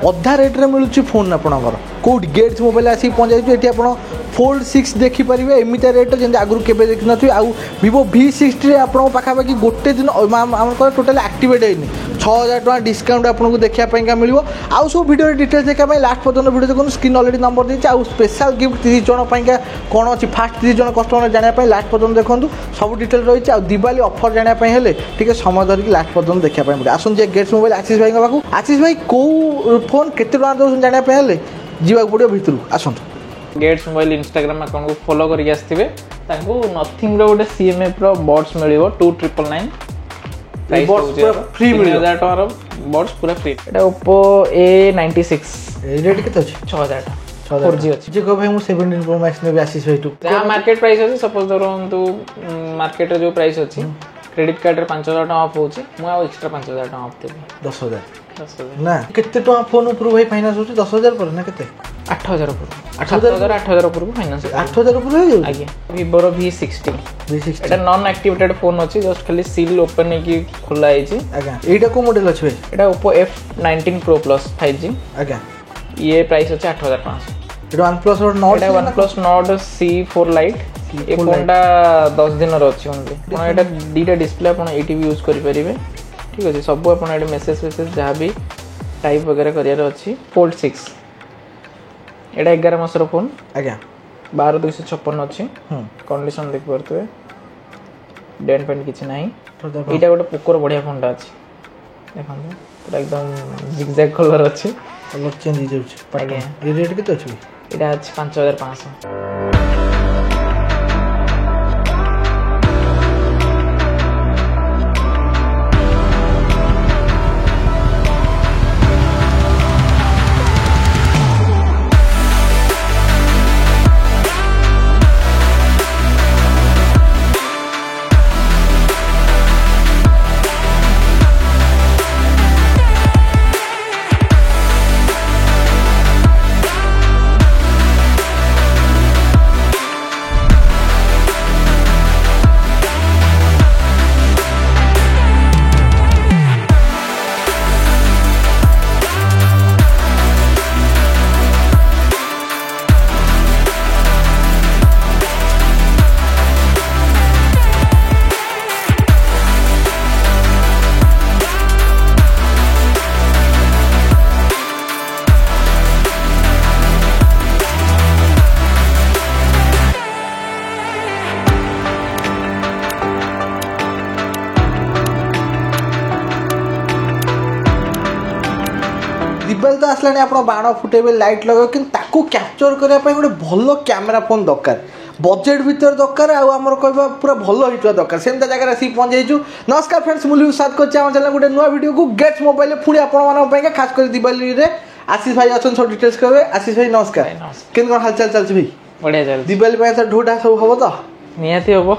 अधा रेट्रे मिलूँ फोन आपंकर कौट गेट्स मोबाइल आसिक पहुँचाई ये आप फोल्ड 6 देखिपारे एमती रेट जमी आगुरी केवे देखी नी आउ Vivo V60 आप पाखापाखि गोटे दिन आम टोटाल आक्टिवेट होनी 6000 टका डिस्काउंट आपको देखापी मिल आउ सब वीडियो डिटेल्स देखा लास्ट पर्यटन वीडियो देखो स्क्रीन अलरेडी नंबर देती आउ स्पेशल गिफ्ट 30 जन कौन अच्छी फास्ट 30 जन कस्टमर जानापी लास्ट पर्यटन देखूँ सब डिटेल रही है दिवाली ऑफर जानापी टे समय धरिक लास्ट पर्यटन देखापी मिले आसन गेट्स मोबाइल आशीष भाई पाखु आशीष भाई कौ फोन केते टका दौन जानापी जीवा पड़ो भितर आसतु गेट्स मोबाइल इंस्टाग्राम अकाउंट को फॉलो करके आसथिबे तांको नथिंग रो गोटे CMF रो बॉट्स मिलिबो 2999 प्राइस पूरा फ्री मिलिबो 1000 टका रो बॉट्स पूरा फ्री एटा Oppo A96 रेट केते अछि 6000 टका 4G अछि जे को भाई मु 17 Pro Max ने भी आशीष भाई टू या मार्केट प्राइस अछि सपोज धरंतु मार्केट रे जो प्राइस अछि क्रेडिट कार्ड रे 5000 टका ऑफ होछि मु आ एक्स्ट्रा 5000 टका ऑफ देबी 10000 ना केते टका फोन ऊपर भाई फाइनांस होछि 10000 पर ना केते 8000 ऊपर 8000 ऊपर फाइनांस 8000 ऊपर हो जाउ आगे Vivo रो V60 एटा नॉन एक्टिवेटेड फोन अछि जस्ट खाली सील ओपन की खुला है छी आगा एटा को मॉडल अछि भाई एटा Oppo F19 Pro Plus 5G आगा ये प्राइस अछि 8500 एटा OnePlus और Nord एटा OnePlus Nord C4 Lite ए फोनटा 10 दिन रो अछि ओनली आपण एटा दीटा डिस्प्ले आपण एटी भी यूज करि परिबे ठीक अछि सब आपण एटा मेसेज जहां भी टाइप वगैरह करियर अछि Fold 6 एटा 11 मासर फोन आज्ञा 12256 अछि कंडीशन देख परतवे डेंट पेंट किछि नाही एटा गोटे पोकोर बढ़िया फोनटा अछि देखन पूरा एकदम जिगजैग कलर अछि कलर चेंज हो जाउछि आज्ञा ए रेट केते अछि एटा अछि 5500 दिवाली तो आसलानी आप बाण फुटेबे लाइट लगे कि कैप्चर करने गोटे भल कैमेरा फोन दरकार बजेट भीतर दरकार आमर कह पूरा भल होता दरकार सेमता जगह आसिक पहुँचाइछु। नमस्कार फ्रेंड्स मुझे साथ कर चैनल गोटे नुआ वीडियो को गेट्स मोबाइल पुणी आपण खास कर दिवाली रे आशीष भाई अच्छा सब डिटेल्स कहे। आशीष भाई नमस्कार केन कौन हालचाल चलती भाई बढ़िया चल दिवाली तो ढोटा सब हम तो निहाती हम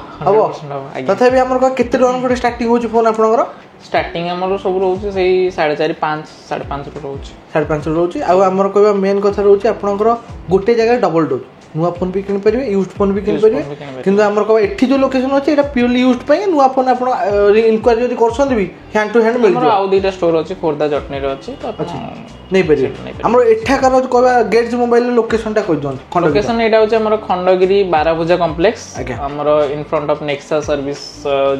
तथापि आमर केते टका स्टार्टिंग हो फोन आपनकर स्टार्टिंग हमर सब रहउछ सेही 4.5 5.5 रहउछ 5.5 रहउछ आमर कहबा मेन कथा रहउछ आपनकर गोटे जगह डबल डोज नुआ फोन भी किन परिबे यूज्ड फोन भी किन परिबे किंतु हमर कहबा एठी जो लोकेशन अछि एटा प्योरली यूज्ड पई नुआ फोन आपण इंक्वायरी जदी करछन भी हैंड टू हैंड मिल हमर आउ दुटा स्टोर अछि खोरदा जटनी रे अछि त नहीं परिबे हमर एठा कर कहबा गेट्स मोबाइल लोकेशन टा कहि दोन लोकेशन एटा होछ हमर खंडगिरी 12 भुजा कॉम्प्लेक्स हमर in front of Nexa service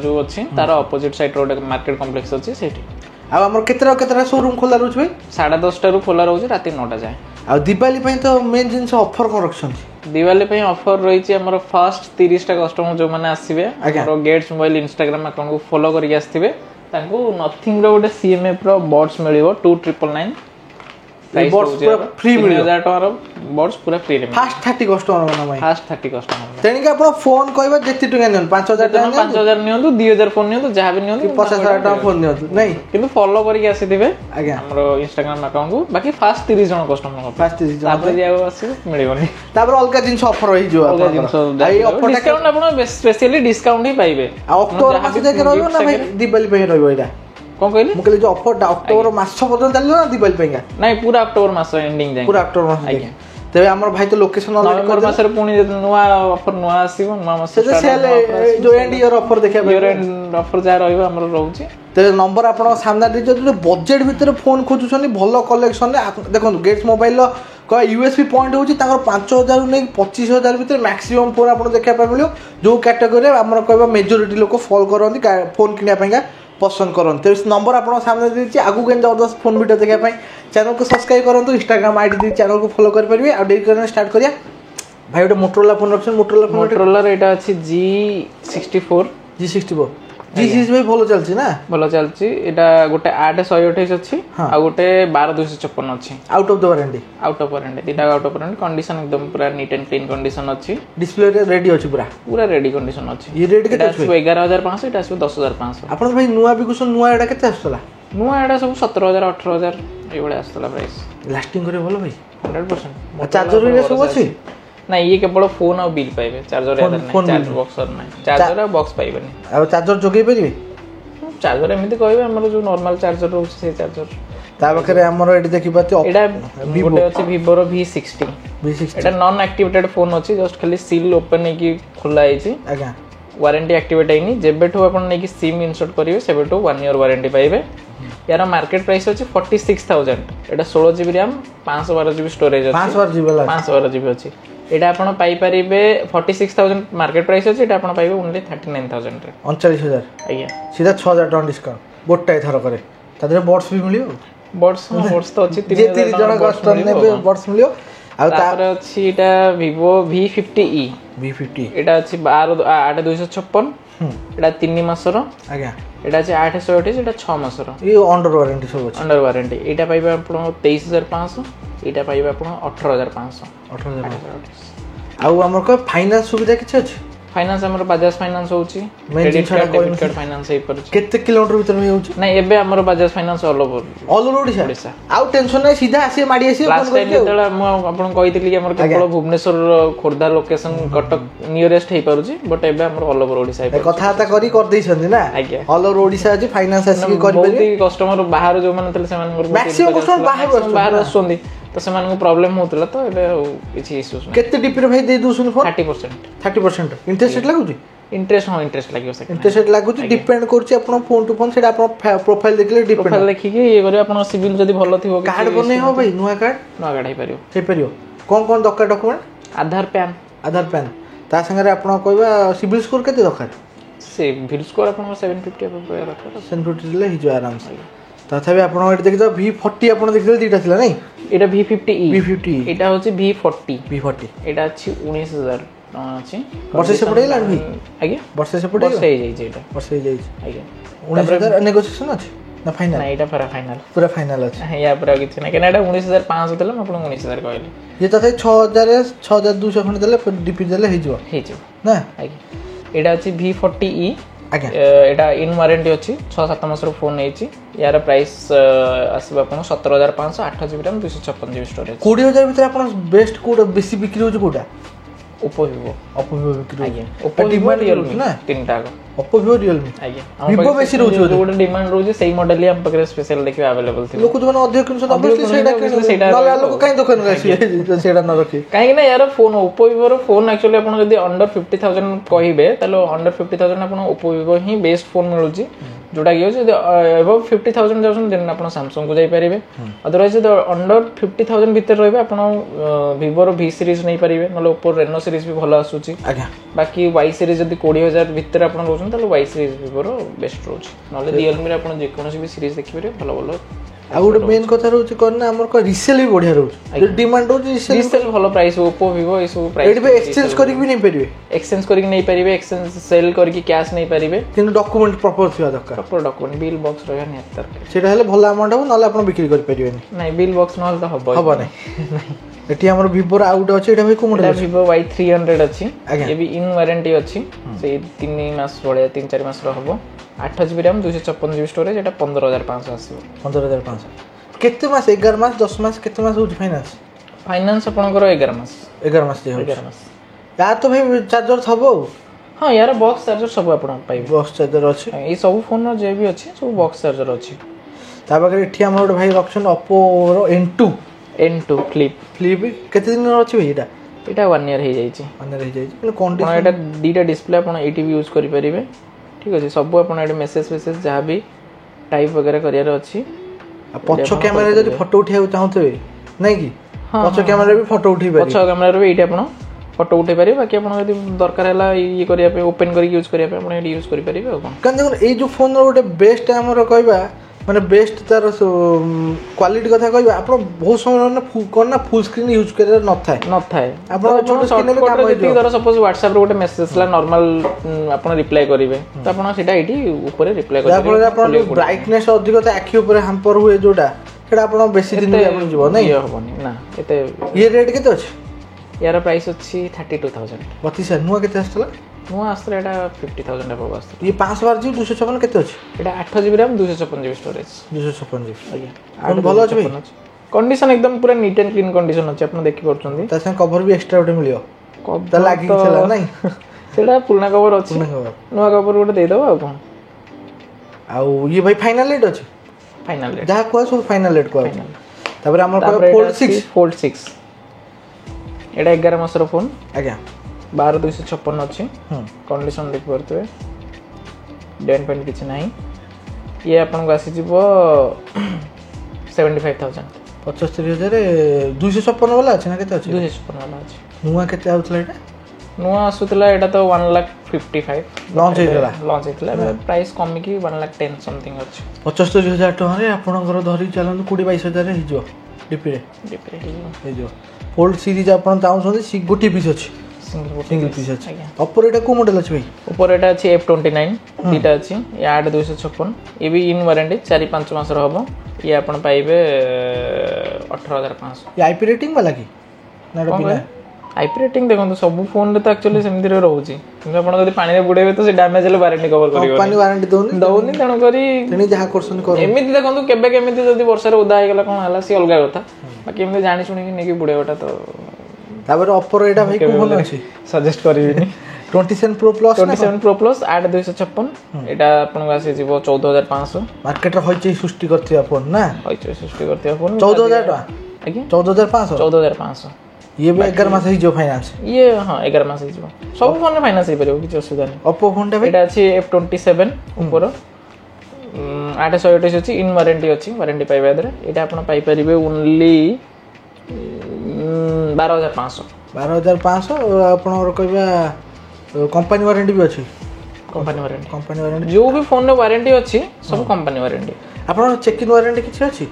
जो अछि तार opposite side road market complex अछि सेठी आ हमर केतरा शोरूम खोला रहउछ भाई 10:30 रु खोला रहउछ राती 9टा जाय आ दिवाली पई तो मेन जिंस ऑफर कर रखछन दिवाली पे ऑफर रही है हमर फर्स्ट 30 टा कस्टमर जो माने आसीबे हमर गेट्स मोबाइल इंस्टाग्राम अकाउंट को फॉलो करके आस्थिबे तांको नथिंग रो गोटे CMF रो बॉट्स मिलिबो 2999 बॉट्स पूरा फ्री मिल 1000 टका रो बॉट्स पूरा फ्री रे फास्ट 30 कस्टमर माने भाई फास्ट 30 कस्टमर तेनी के आपण फोन कहबा जेति टका नियन 5000 टका 5000 नियंतु 2000 फोन नियंतु जहां भी नियंतु 50000 टका फोन नियंतु नहीं किंतु फॉलो करके आसीथिबे आज्ञा हमर इंस्टाग्राम अकाउंट को बाकी फास्ट 30 जन कस्टमर फास्ट 30 जन तापर जाय आसीबे मिलिबोनी तापर अलका जिंस ऑफर रही जो भाई ऑफर डिस्काउंट आपण स्पेशली डिस्काउंट ही पाइबे अक्टोबर मास देके रहलो ना भाई दिवाली पे रहबो एटा कोन कहली मु कहले जो ऑफर अक्टोबर मास पर्यंत चललो ना दिवाली पेगा नहीं पूरा अक्टोबर मास एंडिंग जाय पूरा अक्टोबर मास आज्ञा तबे हमर भाई तो लोकेशन नवंबर मास रे पुणी नुआ ऑफर नुआ आसीबो नुआ मास से सेल जो एंड ईयर ऑफर देखा ईयर एंड ऑफर जा रहबो हमर रहउची तेरे नंबर आप सामने जो बजेट भितर फोन खोजुन भल कलेक्शन देखो गेट्स मोबाइल यूएसपी पॉइंट होची 5000 नहीं 25000 भितर मैक्सिमम फोन आप देखा मिले जो कैटेगोरी आम कह मेजोरिटी लोक फॉलो करती फोन किनापा पसंद करते नंबर आप सामने देती आगू के जबरदस्त फोन वीडियो देखापी चैनल को सब्सक्राइब करूँ इंस्टाग्राम आईडी दी चैनल को फॉलो करेंगे आ डेरी करना स्टार्ट करिया भाई गोटे मोटरोला फोन रखते मोटरोला एटा अछि G64 G64 G6 भाई भलो चलछि ना भलो चलछि एटा गोटे 8128 अछि आ गोटे 12256 अछि आउट ऑफ द वारंटी दीटा आउट ऑफ वारंटी कंडीशन एकदम पूरा नीट एंड क्लीन कंडीशन अछि डिस्प्ले रेडी अछि पूरा रेडी कंडीशन अछि ये रेट केते अछि 11500 एटा अछि 10500 आपण भाई नुवा बिकुसन नुवा एटा केते आछला नुवा एटा सब 17000 18000 ए बळे आछला प्राइस लास्टिंग करे भलो भाई 100% चार्जर रे सब अछि ना ये केवल फोन और बिल पाइबे चार्जर याद नहीं चार्ज बॉक्स और नहीं चार्जर और बॉक्स पाइबेनी आ चार्जर जोगे परिबे चार्जर एमिति कहबे हमर जो नॉर्मल चार्जर रहउ से चार्जर ता बखरे हमर एडी देखि पाती एडा गोटे अछि Vivo रो V60 एडा नॉन एक्टिवेटेड फोन अछि जस्ट खाली सील ओपन नै की खुला आइछि आगा वारंटी एक्टिवेट हैनी जेबेठो अपन नै की सिम इंसर्ट करिवे सेबेठो 1 ईयर वारंटी पाइबे यार मार्केट प्राइस अछि 46000 एडा 16GB RAM 512GB स्टोरेज अछि 512GB अछि एटा आपण पाई परिबे 46000 मार्केट प्राइस अछि एटा आपण पाइबे ओनली 39000 रे 39000 आज्ञा सीधा 6000 टका डिस्काउंट गोटाय थर करे तादरे बॉट्स भी मिलियो बॉट्स तो अछि 3000 जण कस्टमर नेबे बॉट्स मिलियो आ तापर अछि एटा Vivo V50 एटा अछि 8256 एटा 3 मासर आज्ञा एटा अछि 828 एटा 6 मासर ये अंडर वारंटी सब अछि अंडर वारंटी एटा पाइबे आपण 23500 एटा पाइबे आपण 18500 आउ हमर को फाइनेंस सुविधा किछ अछि फाइनेंस हमर बजाज फाइनेंस होउची credit card debit card finance हे पर केते किलोमीटर भीतर में होउची नै एबे हमर Bajaj finance all over Odisha आउ टेंशन नै सीधा आसी माडी आसी लास्ट टाइम जेतला म आपन कहितली कि हमर केवल भुवनेश्वर खोरदा लोकेशन कटक नियरेस्ट हे परुची बट एबे हमर ऑल ओवर ओडिशा हे कथा आता करी कर दैछन ना ऑल ओवर ओडिशा अछि फाइनेंस आसी कर परिबे कस्टमर बाहर जो माने तले सेमान मैक्सिमम कस्टमर बाहर आसुंदी तो सेमान को प्रॉब्लम होतला तो एबे किछि इश्यूज केते डीपी भाई दे दोसन फोन 30% इंटरेस्ट रेट लागुची इंटरेस्ट लागियो से इंटरेस्ट रेट लागुची डिपेंड करची आपण फोन टू फोन सेटा आपण प्रोफाइल देखले डिपेंड प्रोफाइल देखि के ये करे आपण सिविल जदी भलो थिवो कार्ड बने हो भाई नुवा कार्ड हे परियो कोन दरकार डॉक्यूमेंट आधार पैन ता संगे आपण कहबा सिविल स्कोर केते दरकार सिविल स्कोर आपण 750 पे रखा 750 ले हिजो आराम से तथापि आपण एट देखि V40 आपण देखले दीटा थिला नै एटा V50 एटा होची V40 एटा अछि 19000 अछि वर्षे से पड़ेला भाई आगे वर्षे से पड़ेला वर्षे जाई छै एटा वर्षे जाई आगे 19000 नेगोशिएशन अछि ना फाइनल ना एटा पूरा फाइनल अछि या पूरा किछ ना केना एटा 19500 देला आपण 19000 कहले ये तथापि 6200 खंड देले डीपी देले हिजो ना आगे एटा अछि V40e आगे एटा इन वारंटी अछि 6-7 मास रो फोन नेछि यार प्राइस आसीबा आपण 17500 8GB RAM 256GB स्टोरेज 20000 भीतर आपण बेस्ट कोड बेसी बिक्री होज कोडा Oppo Vivo बिक्री आगे Oppo Vivo Realme ना तीनटा Oppo Vivo Realme आगे Vivo बेसी रहउछ गोटे डिमांड रहउछ सेही मॉडल ही हम पकरे स्पेशल देखि अवेलेबल थि लोक जने अधिक किन सेटा नला लोक काई दुकान आसी सेटा न रखी काहे कि ना यार फोन Oppo Vivo रो फोन एक्चुअली आपण यदि अंडर 50000 कहिबे तलो अंडर 50000 आपण Oppo Vivo ही बेस्ट फोन मिलुची जोटा कि यदि अबव 50000 जाउसन देन आपण Samsung को जाई परिबे अदरवाइज यदि अंडर 50000 भीतर रहबे आपण Vivo रो V सीरीज नै परिबे नलो Oppo Reno सीरीज भी भलो आसुची आज्ञा बाकी Y सीरीज यदि 20000 भीतर आपण रोछन तलो Y सीरीज Vivo रो बेस्ट रोछ नले Realme रे आपण जे कोनोसी भी सीरीज देखि परिबे भलो भलो आ गोटे मेन कथा रहउची कोन हमर को रीसेल भी बढ़िया रहउची डिमांड रहउची रीसेल भलो प्राइस Oppo Vivo ए सब प्राइस एबे एक्सचेंज करि भी नै परिबे एक्सचेंज करि नै परिबे एक्सचेंज सेल करि कैश नै परिबे किन डॉक्यूमेंट प्रॉपर थिया दरकार प्रॉपर डॉक्यूमेंट बिल बॉक्स रहया नै दरकार सेटा हेले भलो अमाउंट हो नले आपण बिक्री करि परिबेनी नै बिल बॉक्स नहल त हबो नै एटी हमर Vivo रो आउट अछि एटा भाई को मॉडल Vivo Y300 अछि ए भी इन वारंटी अछि से 3 मास बळे 3-4 मास रो हबो 8GB RAM 256GB स्टोरेज एटा 15500 आसीबो 15500 केते मास 11 मास 10 मास केते मास होची फाइनेंस आपनकर 11 मास जे 11 मास या तो भाई चार्जर थबो हां यार बॉक्स चार्जर सब आपन पाइबे बॉक्स चार्जर अछि ए सब फोन जे भी अछि सब बॉक्स चार्जर अछि ता बगरे एठी हमर भाई रखछन Oppo रो N2 फ्लिप केते दिन अछि भाई एटा 1 ईयर हे जाई छी 1 ईयर हे जाई छी कंडीशन एटा डीटा डिस्प्ले आपन एटी भी यूज करि परिबे ठीक अछि सब आपन एटे मेसेज जहा भी टाइप वगैरह करियर अछि पछ कैमरा जदि फोटो उठेबा चाहते नहीं कि पछ कैमरा भी फोटो उठेबा पछ कैमरा रे एटा आपण फोटो उठे पारे बाकी आपण यदि दरकार हैला ये करिया पे ओपन करी यूज करिया पे आपण एडी यूज करि परिबे आ कोन कारण देखो ए जो फोन रो गोटे बेस्ट हमर कहबा माने बेस्ट तार क्वालिटी कथा कहबा आपण बहुत समय ना कोन ना फुल स्क्रीन यूज करे न थाए आपण छोट स्क्रीन ले काम होय धर सपोज WhatsApp रो गोटे मेसेज ला नॉर्मल आपण रिप्लाई करिवे त आपण सेटा एडी ऊपर रिप्लाई करिवे तापर आपण ब्राइटनेस अधिक त आखी ऊपर हैम्पर हुए जोटा सेटा आपण बेसी दिन भी आपण जीव नहीं होबनी ना एते ये रेट केते अछि यार प्राइस अछि 32000 32 नुआ केते आस्तला नुआ आस्तला एटा 50000 अबव आस्तला ये 512 जी 256 केते अछि एटा 8GB RAM 256GB स्टोरेज 256 आज्ञा और भलो अछि भाई कंडीशन एकदम पूरा नीट एंड क्लीन कंडीशन अछि आपण देखि परछंदी ता से कवर भी एक्स्ट्रा उठे मिलियो त लागी चला नहीं सेटा पुराना कवर अछि नुआ कवर उठे दे दबा आ कोन आउ ये भाई फाइनल रेट अछि फाइनल रेट जहा को सब फाइनल रेट को तापर हमर फोल्ड 6 एटा 11 मासर फोन आज्ञा 12256 अछि कंडीशन देख परतवे डेन पेन किछ नाही ये आपन को आसी जिवो 75000 75000 256 वाला अछि ना केते अछि 256 वाला अछि नुआ केते आउतला एटा नुआ आसुतला एटा तो 1,55,000 लॉन्च हेतला प्राइस कम की 1,10,000 समथिंग अछि 75000 टका रे आपनकर धरि चलन 20-22,000 रे हिजो डीपी रे हिजो फोल्ड सीरीज आपन चाहउछन सी गुटी पीस अछि सिंगल पीस अछि ऊपर एटा को मॉडल अछि भाई ऊपर एटा अछि F29 दीटा अछि ये 8256 ये भी इन वारंटी 4-5 मास रहबो ये आपन पाइबे 18500 ये आईपी रेटिंग वाला की ना बिना आईपी रेटिंग देखो सब फोन रे तो एक्चुअली सेमति रे रहउची किंतु आपण जदी पानी रे बुडेबे तो से डैमेज ले वारंटी कवर करियो कंपनी वारंटी दउनी तण करी तणी जहा करसन कर एमिति देखो केबे केमिति जदी वर्षा रे उदा आइगला कोन हला सी अलगा कथा बाकी एमिति जानि सुनि कि नेकी बुडेबटा तो तापर ऑफर एटा भाई को फोन अछि सजेस्ट करिबिनी 27 Pro Plus 8256 एटा आपण आसी जीवो 14500 मार्केट रे होइचे सृष्टि करथिया फोन ना होइचे सृष्टि करथिया फोन 14000 टका आज्ञा 14500 ये भी 11 मास ही जो फाइनेंस ये हां 11 मास ही जो सब फोन रे फाइनेंस ही परियो किछ असुविधा नै Oppo फोन टा एटा अछि F27 ऊपर 828 अछि इन वारंटी अछि वारंटी पाइबा दरे एटा आपण पाइ परिबे ओनली 12500 आपनर कहबा कंपनी वारंटी भी अछि कंपनी वारंटी जो भी फोन रे वारंटी अछि सब कंपनी वारंटी आपन चेक इन वारंटी किछ अछि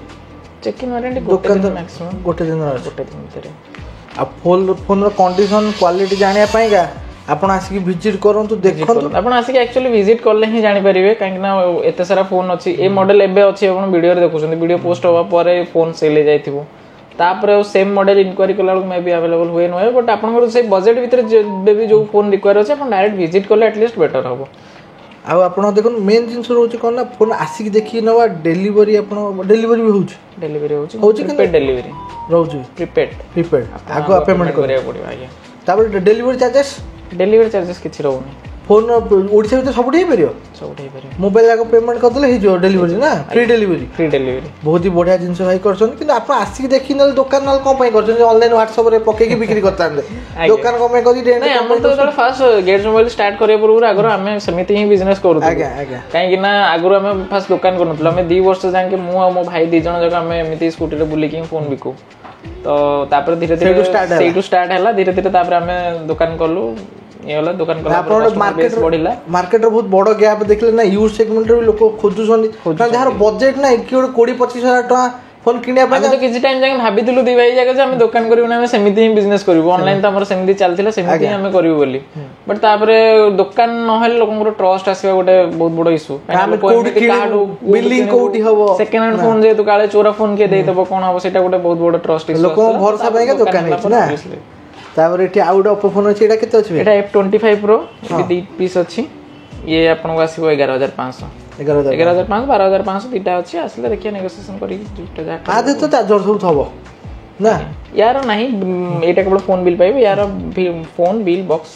चेक इन वारंटी गोटे दिन मैक्सिमम गोटे दिन भितर आ फोन रो कंडीशन क्वालिटी जानिया पाएगा आपण आसी विजिट करंतु देखंतु आपण आसी एक्चुअली विजिट करले ही जानि परिबे काहे ना एते सारा फोन अछि ए मॉडल एबे अछि आपण वीडियो रे देखुछन वीडियो पोस्ट होबा परे फोन सेल ले जाइथिबो तापर सेम मॉडल इंक्वायरी कला मे भी अवेलेबल हुए न बट आपण से बजेट भीतर भी जो फोन रिक्वायर अछि आपण डायरेक्ट विजिट करले एटलीस्ट बेटर होबो आ आपण देखन मेन जिंस रहउछि कोन ना फोन आसी देखि नवा डिलीवरी आपण डिलीवरी भी होउछि प्रीपेड डिलीवरी रहउछि प्रीपेड आगो पेमेंट करिया पड़ियो आज्ञा तापर डिलीवरी चार्जेस किछि रहउनी फोन ओडिसा भीतर सब उठे परियो मोबाइल आगो पेमेंट कर देले हि जो डिलीवरी ना फ्री डिलीवरी बहुत ही बढ़िया जिंस भाई करछन किंतु आपण आसी देखि नल दुकान नल कोन पई करछन ऑनलाइन व्हाट्सएप रे पके की बिक्री करतांदे दुकान को में कदी नहीं हम तो जड़ फास्ट गेट मोबाइल स्टार्ट करे पूर्व आगर हमें समिति ही बिजनेस करू आज्ञा काहे कि ना आगर हमें फास्ट दुकान करनतला हमें 2 वर्ष जाके मु आ मो भाई 2 जण जगह हमें एमिति स्कूटी रे बुली की फोन बिकू तो तापर धीरे धीरे सेटू स्टार्ट हला धीरे धीरे तापर हमें दुकान करलु ये वाला दुकान कला आपण मार्केट रे बहुत बड़ गैप देखले ना यूज सेगमेंट रे लोक खोजुछन जहार बजेट ना 20-25,000 टका फोन किनिया हम तो किछि टाइम जाके भाबितलु दी भाई जाके हम दुकान करियो ना हम सेमिति ही बिजनेस करियो ऑनलाइन त हमर सेमिति चलथिला सेमिति हम करियो बोली बट तापरे दुकान न हल लोकन ट्रस्ट आसीबा गोटे बहुत बड़ इशू हम कोडी कार्ड बिलिंग कोडी हबो सेकंड हैंड फोन जे तू काले चोरा फोन के देई तबो कोन हबो सेटा गोटे बहुत बड़ ट्रस्ट इशू लोक भरोसा पाएगा दुकान है ना तापर एठी आउट Oppo फोन अछि एटा केते अछि एटा F25 Pro ये दी पीस अछि ये आपन को आसीबो 11500 11500 12500 दीटा अछि आसले देखिया नेगोशिएशन करी दुटा जा आदे तो चार्जर सब थबो ना यार नहीं एटा केवल फोन बिल पाइबे यार फोन बिल बॉक्स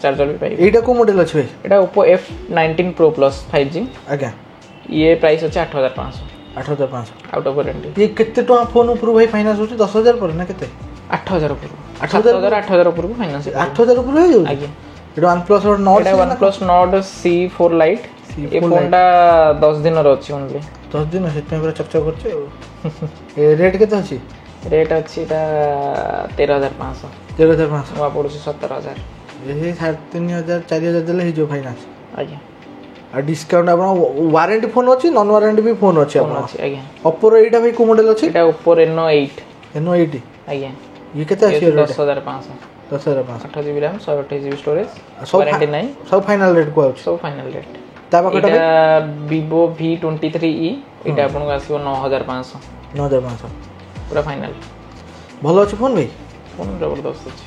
चार्जर भी पाइबे एटा को मॉडल अछि भाई एटा Oppo F19 Pro Plus 5G आज्ञा ये प्राइस अछि 8500 आउट ऑफ वारंटी ये केते टका फोन ऊपर भाई फाइनेंस होछि 10000 पर ना केते 8000 ऊपर 8000 ऊपर को फाइनेंस 8000 ऊपर हो जाउ आज्ञा एटा OnePlus Nord C4 Lite ये फोन टा 10 दिन रो अछि ओनली 10 दिन ସେଥିପାଇଁ ପୁରା ଚକଚକ କରୁଛି ଆଉ ରେଟ୍ କେତେ ଅଛି ରେଟ୍ ଅଛି ଏଇଟା 13,500 13,500 ନୂଆ ପଡ଼ୁଛି 17,000 ଏହି 3,500 4,000 ଦେଲେ ହେଇଯିବ ଫାଇନାନ୍ସ ଆଜ୍ଞା ଆଉ ଡିସକାଉଣ୍ଟ ଆପଣ ୱାରେଣ୍ଟି ଫୋନ୍ ଅଛି ନନ୍ ୱାରେଣ୍ଟି ବି ଫୋନ୍ ଅଛି ଫୋନ୍ ଅଛି ଆଜ୍ଞା ଓପୋର ଏଇଟା ଭାଇ କୋଉ ମଡେଲ ଅଛି ଏଇଟା ଓପୋ Reno 8 ଆଜ୍ଞା ଇଏ କେତେ ये ଅଛି 10,500 10,500 8 GB RAM 128 GB storage warranty नहीं सब फाइनल रेट को आउछ सब फाइनल रेट ता पाखटा एटा Vivo V23e एटा आपन को आसीबो 9,500 पूरा फाइनल भलो अछि फोन भाई फोन जबरदस्त अछि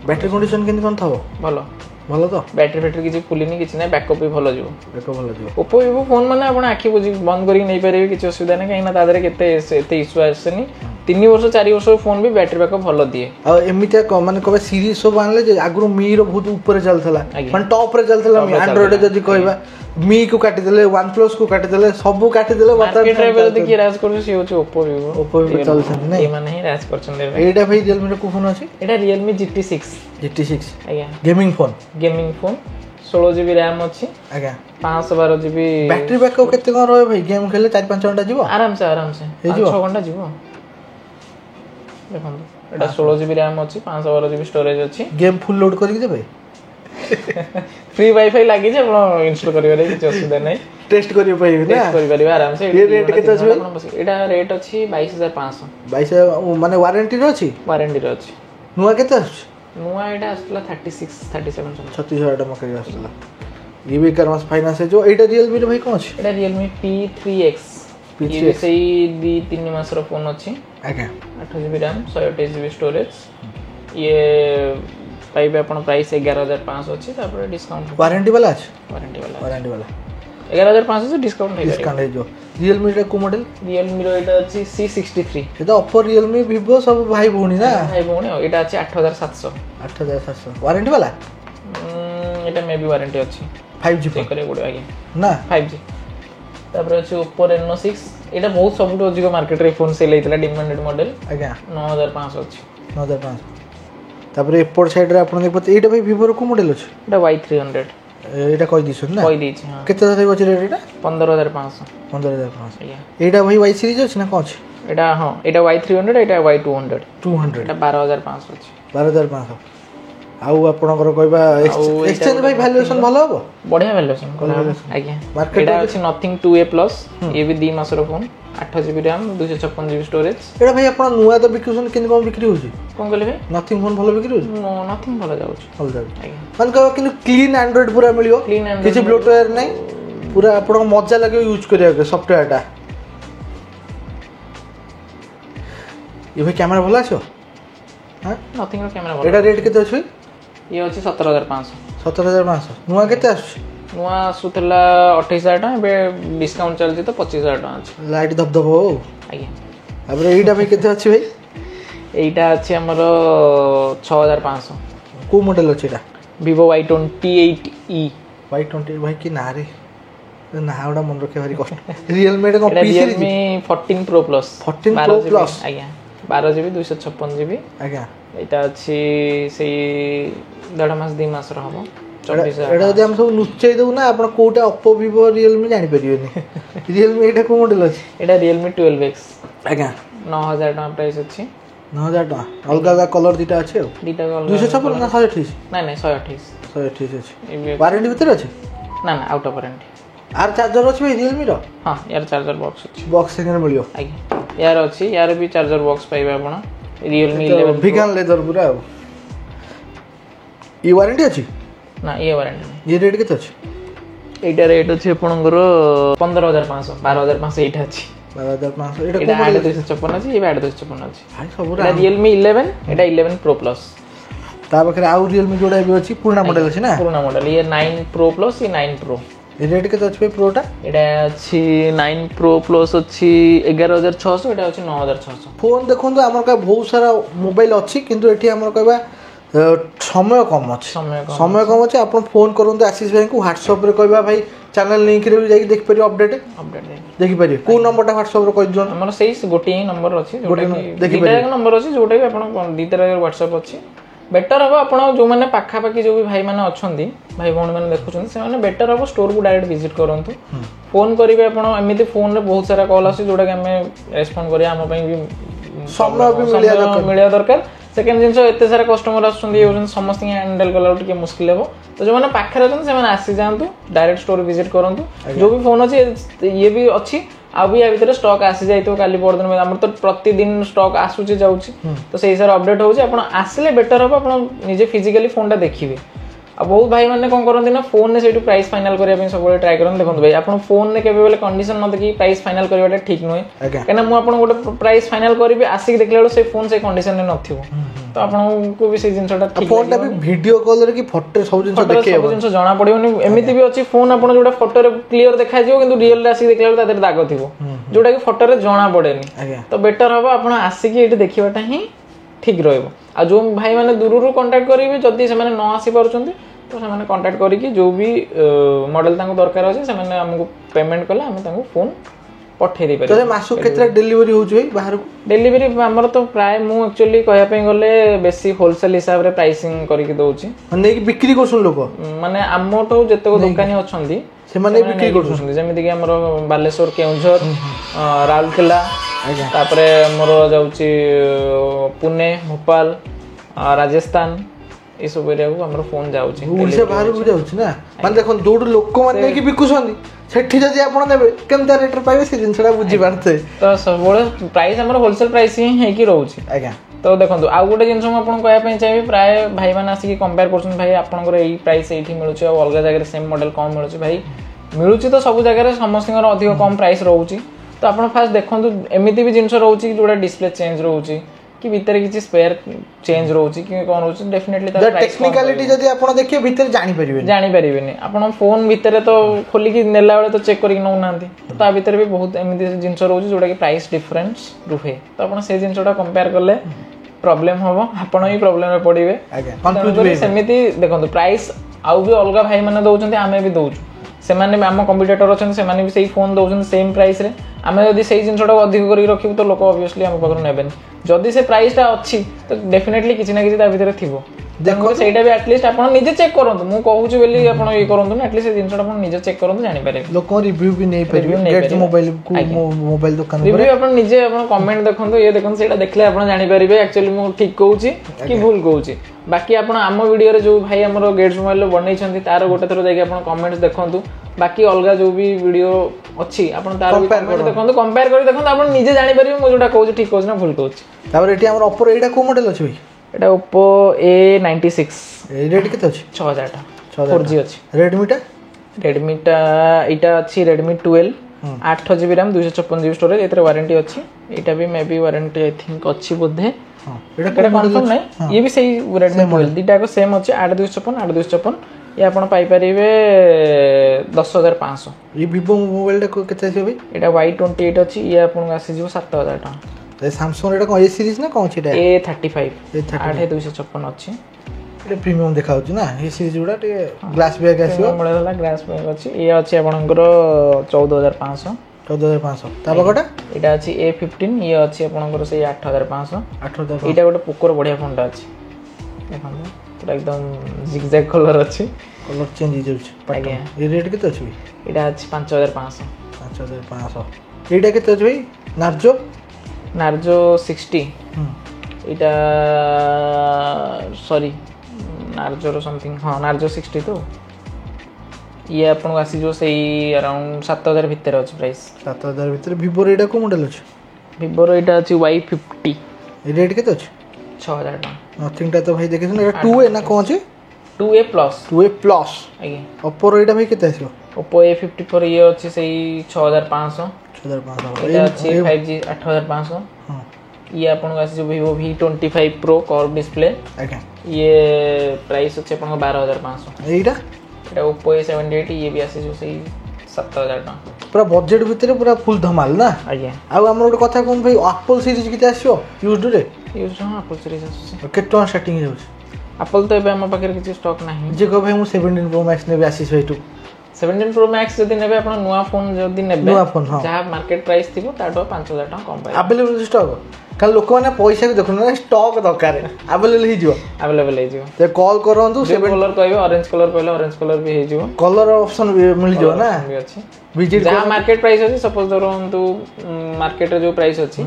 बैटरी कंडीशन केन कोन थाबो भलो भलो तो बैटरी किछि फुलिनी किछि नै बैकअप भी भलो जिवो बैकअप भलो जिवो ओप्पो Vivo फोन माने आपण आखि बुझी बंद करी नै पारे किछि असुविधा नै काइना तादरे केते एते इश्यू आसेनी 3 वर्ष 4 वर्ष फोन भी बैटरी बैकअप भलो दिए आ एमिते माने कबे सीरीज सब आनले जे आगु मी रो बहुत ऊपर चलथला माने टॉप रे चलथला मी एंड्रॉइड जदी कहबा मी को काटी देले वन प्लस को काटी देले सब काटी देले मार्केट रे जदी की राज करू से होछ ओप्पो Vivo चलथन नै ए माने ही राज करछन रे एटा भाई Realme रो को फोन अछि एटा Realme GT6 आज्ञा गेमिंग फोन 16 GB RAM अछि आज्ञा 512 GB बैटरी बैकअप केते कोन रहे भाई गेम खेले 4-5 घंटा जीवो आराम से 5-6 घंटा जीवो देखो एटा 16 GB RAM अछि 512 GB स्टोरेज अछि गेम फुल लोड करि देबे फ्री वाईफाई लागि जे आपण इंस्टॉल करियो रे किछ असुविधा नै टेस्ट करियो पाइबे ना टेस्ट करि परिबे आराम से ये रेट केते अछि एटा रेट अछि 22,500 22 माने वारंटी रो अछि वारंटी रो अछि नुआ केते अछि नुआ एटा असला 36 37 36,000 टका करि आसला ये भी करमास फाइनेंस है जो एटा Realme रे भाई कोन अछि एटा Realme P3X ये भी सही 2-3 मास रो फोन अछि आज्ञा 8 GB RAM 128 GB स्टोरेज ये पाइबे अपन प्राइस 11,500 अछि तापर डिस्काउंट वारंटी वाला अछि वारंटी वाला 11,500 से डिस्काउंट है डिस्काउंट है जो Realme रे को मॉडल Realme रो एटा अछि C63 एटा Oppo Realme Vivo सब भाई भौणी ना भाई भौणी एटा अछि 8,700 वारंटी वाला एटा मे भी वारंटी अछि 5G चेक करे गुड आगे ना 5G तापर अछि Oppo Reno 6 एटा बहुत सबटो अधिक मार्केट रे फोन सेल हेतला डिमांडेड मॉडल आज्ञा 9,500 अछि 9,500 तापर एपोर्ट साइड रे आपण देखत एटा भाई Vivo रो को मॉडल अछि एटा Y300 एटा कहि दिसु ना कहि दिछि हां केते रहै अछि रेट एटा 15,500 एटा भाई Y सीरीज अछि ना कोन अछि एटा हां एटा Y300 एटा Y200 200 एटा 12,500 अछि 12,500 आउ आपनकर कहबा एक्सचेंज भाई वैल्यूएशन भलो हो बढ़िया वैल्यूएशन आज्ञा मार्केट एटा अछि नथिंग 2A+ ये भी 2 मास रो phone 8 GB RAM 256 GB storage एटा भाई आपण नुआ तो बिक्रीसन किन कोन बिक्री होछि कोन कहले भाई नथिंग फोन भलो बिक्री होछि नथिंग भलो जाउछि भलो जाउछि मान कह किन क्लीन एंड्रॉइड पूरा मिलियो किछि ब्लोटवेयर नै पूरा आपण मजा लागे यूज करिया के सॉफ्टवेयरटा ये भाई कैमरा भलो आछो हां नथिंग रो कैमरा भलो एटा रेट केते अछि ये अछि 17,500 नुआ केते आछी नुआ आसुतला 28,000 टका बे डिस्काउंट चलछि तो 25,000 टका अछि लाइट धबधब हो आज्ञा तापर एटा भाई केते अछि भाई एटा अछि हमर 6,500 को मॉडल अछि एटा Vivo Y28e Y20 भाई की ना रे ना ओडा मन रखे भारी कष्ट Realme रे को P series Realme 14 Pro Plus 14 Pro Plus आज्ञा 12 GB 256 GB आज्ञा एटा अछि सेही 1.5 मास 2 मास रहबो 24,000 एटा जदि हम सब नुचै दउ ना आपण कोटा Oppo Vivo Realme जानि परियोनी Realme एटा को मॉडल अछि एटा Realme 12X आज्ञा 9,000 टका प्राइस अछि 9,000 टका अलगा अलगा कलर दिटा अछि दिटा कलर 256 ना 128 नै 128 128 अछि वारंटी भीतर अछि ना आउट ऑफ वारंटी आर चार्जर अछि भाई Realme रो हां यार चार्जर बॉक्स अछि बॉक्स सिंगल मिलियो आज्ञा यार अछि यार भी चार्जर बॉक्स पाइबे आपण Realme 11 vegan leather पूरा ये वारंटी अछि ना ये वारंटी ये रेट केते अछि एटा रेट अछि आपनकर 15,500 12,500 एटा अछि 12,500 एटा एटा 256 अछि ये 256 अछि हाय सब एटा Realme 11 एटा 11 Pro Plus ता बखरे आउ Realme जोडा भी अछि पुराना मॉडल अछि ना पुराना मॉडल ये 9 Pro Plus ये 9 Pro ये रेट केते अछि प्रोटा एटा अछि 9 Pro Plus अछि 11,600 एटा अछि 9,600 फोन देखंतु हमर का बहुत सारा मोबाइल अछि किंतु एठी हमर कहबा समय कम अछि समय कम अछि आपण फोन करंतु आशीष भाई को WhatsApp रे कहबा भाई चैनल लिंक रे जाई देख परियो अपडेट देखि परियो को नंबरटा WhatsApp रे कहि दियन हमर सेही गोटे ही नंबर अछि जोटा कि दुटा नंबर अछि जोटा कि आपण दीतर WhatsApp अछि बेटर हम आप जो मैंने पाखापाखि जो भी भाई मैंने अच्छा भाई भौणी मैंने देखुं से बेटर हम स्टोर को डायरेक्ट विजिट करूँ फोन करेंगे आपमती फोन में बहुत सारा कॉल आस जोटा कि आम रेस्पॉन्ड करें आम समय मिलवा दरकार सेकेंड जिन एत सारा कस्टमर आस समस्त हैंडल कला मुस्किल हे तो जो मैंने पाखे अच्छे आसी जातु डायरेक्ट स्टोर विजिट करूँ जो भी फोन अच्छे ये भी अच्छी आ भी या भितर स्टॉक आसी जाइए काली परदिन आम तो प्रतिदिन स्टॉक आसूची जाऊँगी तो सही हिसाब अपडेट होउछि आपण आसिले बेटर हम आप निजे फिजिकली फोनटा देखिए आ बहुत भाई मैंने कौन करते ना फोन ने से प्राइस फाइनल करने सब ट्राए करते देखो भाई आप फोन ने केवल कंडीशन न देखिए प्राइस फाइनल करवाटा ठीक नुहे कहीं मुझे गोटे प्राइस फाइनल करी आसिक देखला से फोन से कंडीशन में नथिबो तो आपको भी से जिनसटा ठीक फोनटा भी वीडियो कॉल रे कि फोटो सब जिंस देखे सब जिंस जाना पड़ियोनी एमिति भी अछि फोन आपण जोटा फोटो रे क्लियर देखा जिवो किंतु रियल रे आसिक देखला तादर दाग थिबो जोटा कि फोटो रे जाना पड़ेनी तो बेटर हबो आपण आसिक एठी देखिबाटा ही ठीक रहइबो आ जो भाई माने दूररू कांटेक्ट करिवे जदी से माने न आसी पारुचंती तो से माने कांटेक्ट करी कि जो भी मॉडल तांको दरकार अछि से माने हमको पेमेंट कला हम तांको फोन पठे दे पारे तो मासु केतरा डिलीवरी होउछ भाई बाहर को डिलीवरी हमर तो प्राय मु एक्चुअली कहया पे गले बेसी होलसेल हिसाब रे प्राइसिंग करी के दोउची माने कि बिक्री करछन लोक माने आमोटो जते दुकानी अछंती से माने बिक्री करछन जेमिति कि हमर बालेश्वर केउंझर राउरकेला तापरे मोर जाउची पुणे भोपाल राजस्थान ये सब एरिया को हमर फोन जाउची ओडिसा बाहर को जाउची ना माने देखन जोड लोक माने कि बिकुछन सेठी जदी आपण नेबे केमता रेट रे पाइबे से जिनसडा बुझी पारते तो सब प्राइस हमर होलसेल प्राइस ही है कि रहउची आज्ञा तो देखो आउ गोटे जिन आपको कहना चाहिए प्राय भाई मैंने आसिक कंपेयर कर भाई आपंकर यही प्राइस ये मिलूँ और अलग जगह सेम मॉडल कम मिलूँ भाई मिलूँ तो सब जगह समस्त अधिक कम प्राइस रोचे तो आप फास्ट देखो एमती भी जिन रोचे जोड़ा डिस्प्ले चेंज रोचे कि भितर किसी स्पेयर चेंज रोचे कि कौन रोचे डेफिनेटली टेक्निकलिटी जदी आपण देखिए भितर जानि परिबेनी आपण फोन भितर तो खोली कि नेला बेले तो चेक करके नौ नांती तो ता भितर भी बहुत एमती जिन रोचे जोटा कि प्राइस डिफरेंस रुहे तो आपण से जिनसटा कंपेयर करले प्रॉब्लम हम आपण ही प्रॉब्लम में पड़िबे कंफ्यूज सेमिति देखंतु प्राइस आउ भी अलग भाई माने दउचंती आमे भी दउचु से माने आम कंपिटिटर अछन से माने भी सही फोन दउचन सेम प्राइस रे आमे जदी सही जिनसटा अधिक करी रखिबो तो लोक ऑब्वियसली हम पकड़ नेबेन जदी से प्राइस टा अछि तो डेफिनेटली किछि ना किछि ता भीतर थिबो देखो सेटा भी एटलीस्ट आपण निजे चेक करंतु मु कहूची बेली आपण ये करंतु ना एटलीस्ट जिनसटा आपण निजे चेक करंतु जानि पारे लोक रिव्यू भी नै परिबे गेट मोबाइल को मोबाइल दुकान पर रिव्यू आपण निजे आपण कमेंट देखंतु ये देखंतु सेटा देखले आपण जानि परिबे एक्चुअली मु ठीक कहूची कि भूल कहूची बाकी आपण आम वीडियो रे जो भाई हमरो गेट्स मोबाइल बनै छथि तार गोटे थरो जाके आपण कमेंट्स देखंतु बाकी अलग जो भी वीडियो अच्छी आपण तार देखंतु कंपेयर करी देखंतु आपण निजे जानि परिबे मु जोटा कहूची ठीक कहूची ना भूल कहूची तापर एटी हमर ओप्पो एटा को मॉडल अछि भाई एटा ओप्पो A96 ए रेट केते अछि 6000 टा 4G अछि रेडमी टा इटा अछि Redmi 12 8GB RAM 256GB storage एतरे वारंटी अछि एटा भी maybe warranty I think अछि बोधे हां एटा कंफर्म नै ये भी सही Redmi 12 दिटा को सेम अछि 8256 ये आपण पाई परिबे 10500 ये Vivo मोबाइल टा केते अछि भाई एटा Y28 अछि ये आपण आसी जो 7000 टा ए Samsung एटा को ए सीरीज ना कोन छिटा A35 8256 अछि एटा प्रीमियम देखा होची ना ए सीरीज उडा टे ग्लास बैग आसीबो मोबाइल ग्लास बैग अछि ये अछि आपणकर 14500 ता बगटा एटा अछि A15 ये अछि आपणकर से 8500 एटा गोटे पोकोर बढ़िया फोन टा अछि देखन पूरा एकदम जिगजैग कलर अछि कलर चेंज हो जाउछ आज्ञा ए रेट केते अछि एटा अछि 5500 एटा केते अछि भाई नार्जो 60 एटा सॉरी नार्जो रो समथिंग हां नार्जो 60 तो ये आपन आसी जो सही अराउंड 7000 भीतर अछि प्राइस 7000 भीतर Vivo एटा को मॉडल अछि Vivo एटा अछि Y50 रेट केते अछि 6000 टा नथिंग टा तो भाई देखे न एटा 2A ना कोन अछि 2A प्लस आगे Oppo रो एटा भाई केते आसीबो Oppo A54 ये अछि सही 6500 एटा अछि 5G 8500 हां ये आपन आसी जो Vivo V25 Pro curve display आगे ये प्राइस अछि आपन 12500 एटा Oppo A78 ये भी आसी जो सही 7000 टा पूरा बजट भीतर पूरा फुल धमाल ना आज्ञा आ हमर गोटे कथा कोन भाई Apple सीरीज किते आसीओ यूज्ड रे हां Apple सीरीज आसी केतो स्टार्टिंग हे Apple तो एबे हम पाकर किछि स्टॉक नाही जे को भाई मु 17 Pro Max ने भी आसी सहितु 17 Pro Max जदी नेबे आपण नुवा फोन जदी नेबे नुवा फोन हां जहा मार्केट प्राइस थिबो ताटो 5000 टका कम पाइ अवेलेबल स्टॉक କାରଣ ଲୋକମାନେ ପଇସା ବି ଦେଖୁଛନ୍ତି ଷ୍ଟକ୍ ଦରକାର ଆଭେଲେବଲ୍ ହେଇଯିବ ଆଭେଲେବଲ୍ ହେଇଯିବ ତ କଲ୍ କରନ୍ତୁ ଯୋଉ କଲର କହିବେ ଅରେଞ୍ଜ କଲର କହିଲେ ଅରେଞ୍ଜ କଲର ବି ହେଇଯିବ କଲର ଅପସନ୍ ବି ମିଳିଯିବ ନା ବି ଅଛି ଭିଜିଟ୍ ଯାହା ମାର୍କେଟ ପ୍ରାଇସ୍ ଅଛି ସପୋଜ ଧରନ୍ତୁ ମାର୍କେଟରେ ଯୋଉ ପ୍ରାଇସ୍ ଅଛି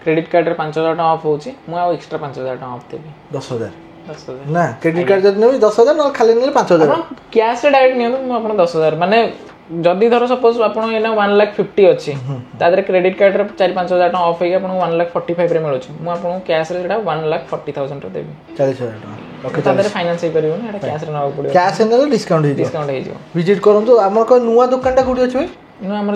କ୍ରେଡିଟ୍ କାର୍ଡରେ 5,000 ଟଙ୍କା ଅଫ୍ ହଉଛି ମୁଁ ଆଉ ଏକ୍ସଟ୍ରା 5,000 ଟଙ୍କା ଅଫ୍ ଦେବି 10,000 ନା କ୍ରେଡିଟ୍ କାର୍ଡ ଯଦି ନେବି 10,000 ନହେଲେ ଖାଲି ନେଲେ 5,000 କ୍ୟାସ୍ରେ ଡାଇରେକ୍ଟ ନିଅନ୍ତୁ ମୁଁ ଆପଣ 10,000 ମାନେ ଯଦି ଧର ସପୋଜ ଆପଣ ଏଇନା 1,50,000 ଅଛି ତା ଦେହରେ କ୍ରେଡିଟ୍ କାର୍ଡରେ 4-5,000 ଟଙ୍କା ଅଫ୍ ହେଇକି ଆପଣଙ୍କୁ 1,45,000 ରେ ମିଳୁଛି ମୁଁ ଆପଣଙ୍କୁ କ୍ୟାସ୍ରେ ସେଟା 1,40,000 ରେ ଦେବି 40,000 ଟଙ୍କା ତା ଦେହରେ ଫାଇନାନ୍ସ ହେଇପାରିବନି ଏଟା କ୍ୟାସ୍ରେ ନେବାକୁ ପଡ଼ିବ କ୍ୟାସ୍ ନେଲେ ଡିସ୍କାଉଣ୍ଟ ହେଇଯିବ ଭିଜିଟ୍ କରନ୍ତୁ ଆମର କ'ଣ ନୂଆ ଦୋକାନଟା କୋଉଠି ଅଛି ଭାଇ ନୂଆ ଆମର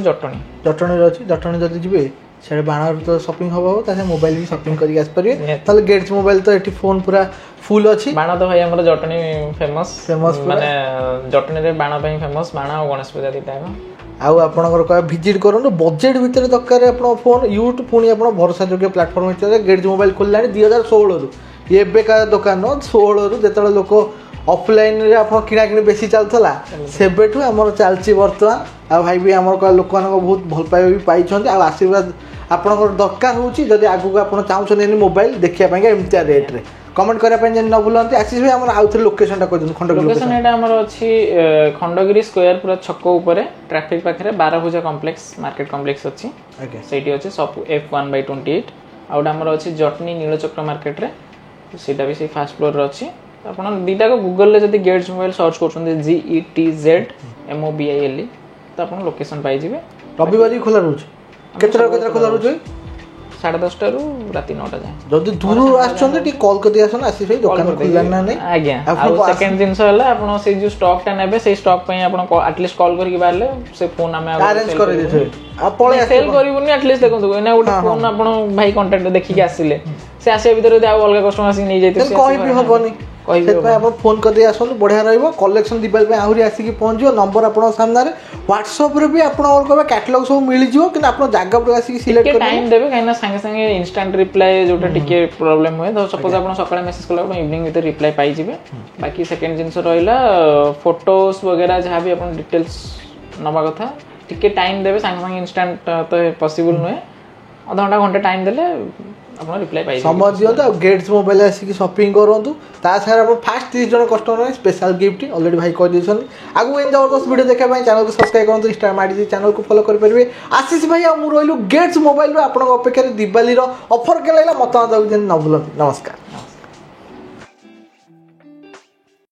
ଜଟଣୀରେ ଅଛି ଜଟଣୀ ଯଦି ଯିବେ ସିଆଡ଼େ ବାଣରୁ ତ ସପିଂ ହବ ତାହେଲେ ମୋବାଇଲ ବି ସପିଂ କରିକି ଆସିପାରିବେ ତାହେଲେ ଗେଟ୍ସ ମୋବାଇଲ ତ ଏଠି ଫୋନ୍ ପୁରା ଫୁଲ୍ ଅଛି ବାଣ ତ ଭାଇ ଆମର ଜଟଣୀ ଫେମସ୍ ମାନେ ଜଟଣୀରେ ବାଣ ପାଇଁ ଫେମସ୍ ବାଣ ଆଉ ଗଣେଶ ପୂଜା ଦୁଇଟା ଆଉ ଆପଣଙ୍କର କହିବା ଭିଜିଟ୍ କରନ୍ତୁ ବଜେଟ୍ ଭିତରେ ଦରକାର ଆପଣ ଫୋନ୍ ୟୁଟ୍ ପୁଣି ଆପଣ ଭରସା ଯୋଗ୍ୟ ପ୍ଲାଟଫର୍ମ ଭିତରେ ଗେଟ୍ସ ମୋବାଇଲ ଖୋଲିଲାଣି 2016ରୁ ଏବେକା ଦୋକାନ 16ରୁ ଯେତେବେଳେ ଲୋକ ଅଫଲାଇନ୍ରେ ଆପଣ କିଣାକିଣି ବେଶୀ ଚାଲୁଥିଲା ସେବେଠୁ ଆମର ଚାଲିଛି ବର୍ତ୍ତମାନ ଆଉ ଭାଇ ବି ଆମର ଲୋକମାନଙ୍କ ବହୁତ ଭଲ ପାଇବା ବି ପାଇଛନ୍ତି ଆଉ ଆଶୀର୍ବାଦ ଆପଣଙ୍କର ଦରକାର ହେଉଛି ଯଦି ଆଗକୁ ଆପଣ ଚାହୁଁଛନ୍ତି ମୋବାଇଲ ଦେଖିବା ପାଇଁକା ଏମିତିଆ ରେଟ୍ରେ କମେଣ୍ଟ କରିବା ପାଇଁ ଯେମିତି ନ ଭୁଲନ୍ତି ଆଶିଷ ଭାଇ ଆମର ଆଉଥରେ ଲୋକେସନଟା କହିଦିଅନ୍ତୁ ଖଣ୍ଡଗିରି ଲୋକେସନ ଏଇଟା ଆମର ଅଛି ଖଣ୍ଡଗିରି ସ୍କୋୟାର ପୁରା ଛକ ଉପରେ ଟ୍ରାଫିକ ପାଖରେ ବାରଭୁଜା କମ୍ପ୍ଲେକ୍ସ ମାର୍କେଟ କମ୍ପ୍ଲେକ୍ସ ଅଛି ଆଜ୍ଞା ସେଇଠି ଅଛି ସବୁ F1/28 ଆଉ ଗୋଟେ ଆମର ଅଛି ଜଟଣୀ ନୀଳଚକ୍ର ମାର୍କେଟରେ ସେଇଟା ବି ସେଇ ଫାର୍ଷ୍ଟ ଫ୍ଲୋରରେ ଅଛି ଆପଣ ଦୁଇଟାକ ଗୁଗଲରେ ଯଦି ଗେଟ୍ସ ମୋବାଇଲ ସର୍ଚ୍ଚ କରୁଛନ୍ତି GETZ ତ ଆପଣ ଲୋକେସନ ପାଇଯିବେ ରବିବାର ବି ଖୋଲା ରହୁଛି କେତେଟା ଖୋଲା ରହୁଛି 10:30ରୁ ରାତି 9ଟା ଯାଏ ଯଦି ଦୂରରୁ ଆସୁଛନ୍ତି ଟିକେ କଲ୍ କରି ଆସନ୍ତୁ ଆଶିଷ ଭାଇ ଦୋକାନ ଖୋଲିଲାନି ନା ନାହିଁ ଆଜ୍ଞା ଆଉ ସେକେଣ୍ଡ ଜିନିଷ ହେଲା ଆପଣ ସେଇ ଯୋଉ ଷ୍ଟକଟା ନେବେ ସେଇ ଷ୍ଟକ ପାଇଁ ଆପଣ ଆଟଲିଷ୍ଟ କଲ୍ କରିକି ବାହାରିଲେ ସେ ଫୋନ୍ ଆମେ ଆରେଞ୍ଜ କରିଦେଇଥିବେ ଆପଣ ସେଲ୍ କରିବୁନି ଆଟଲିଷ୍ଟ ଦେଖନ୍ତୁ ଏଇନା ଗୋଟେ ଫୋନ୍ ଆପଣ ଭାଇ କଣ୍ଟାକ୍ଟ ଦେଖିକି ଆସିଲେ ସେ ଆସିବା ଭିତରେ ଯଦି ଆଉ ଅଲଗା କଷ୍ଟମର ଆସିକି ନେଇଯାଇଥିବେ କହିବି ହବନି ସେଥିପାଇଁ ଆପଣ ଫୋନ୍ କରିଦେଇ ଆସନ୍ତୁ ବଢ଼ିଆ ରହିବ କଲେକ୍ସନ ଦିବାଲି ପାଇଁ ଆହୁରି ଆସିକି ପହଞ୍ଚିବ ନମ୍ବର ଆପଣଙ୍କ ସାମ୍ନାରେ ହ୍ୱାଟ୍ସଆପ୍ରେ ବି ଆପଣଙ୍କର କହିବା କ୍ୟାଟଲଗ ସବୁ ମିଳିଯିବ କିନ୍ତୁ ଆପଣ ଜାଗା ଉପରେ ଆସିକି ସିଲେକ୍ଟ କରିବେ ଟାଇମ୍ ଦେବେ କାହିଁକିନା ସାଙ୍ଗେ ସାଙ୍ଗେ ଇନଷ୍ଟାଣ୍ଟ ରିପ୍ଲାଏ ଯୋଉଟା ଟିକେ ପ୍ରୋବ୍ଲେମ୍ ହୁଏ ସପୋଜ ଆପଣ ସକାଳେ ମେସେଜ କଲେ ଆପଣ ଇଭିନିଂ ଭିତରେ ରିପ୍ଲାଏ ପାଇଯିବେ ବାକି ସେକେଣ୍ଡ ଜିନିଷ ରହିଲା ଫଟୋସ୍ ବଗେରା ଯାହା ବି ଆପଣ ଡିଟେଲ୍ସ ନେବା କଥା ଟିକେ ଟାଇମ୍ ଦେବେ ସାଙ୍ଗେ ସାଙ୍ଗେ ଇନଷ୍ଟାଣ୍ଟ ତ ପସିବୁଲ୍ ନୁହେଁ ଅଧଘଣ୍ଟା ଘଣ୍ଟେ ଟାଇମ୍ ଦେଲେ ଆପଣ ରିପ୍ଲାଏ ପାଇଯିବେ ସମୟ ଦିଅନ୍ତୁ ଆଉ ଗେଟ୍ସ ମୋବାଇଲ ଆସିକି ସପିଂ କରନ୍ତୁ ତା ସାଙ୍ଗରେ ଆପଣ ଫାଷ୍ଟ 30 ଜଣ କଷ୍ଟମର ପାଇଁ ସ୍ପେଶାଲ ଗିଫ୍ଟ ଅଲରେଡ଼ି ଭାଇ କହିଦେଇଛନ୍ତି ଆଗକୁ ଏମିତି ଜବରଦସ୍ତ ଭିଡ଼ିଓ ଦେଖିବା ପାଇଁ ଚ୍ୟାନେଲକୁ ସବସ୍କ୍ରାଇବ୍ କରନ୍ତୁ ଇନଷ୍ଟା ମାଡ଼ିକି ଚ୍ୟାନେଲକୁ ଫଲୋ କରିପାରିବେ ଆଶିଷ ଭାଇ ଆଉ ମୁଁ ରହିଲୁ ଗେଟ୍ସ ମୋବାଇଲରୁ ଆପଣଙ୍କ ଅପେକ୍ଷାରେ ଦିବାଲିର ଅଫର୍ କେତେ ଲାଗିଲା ମତାମତ ଦେବାକୁ ନ ଭୁଲନ୍ତୁ ନମସ୍କାର।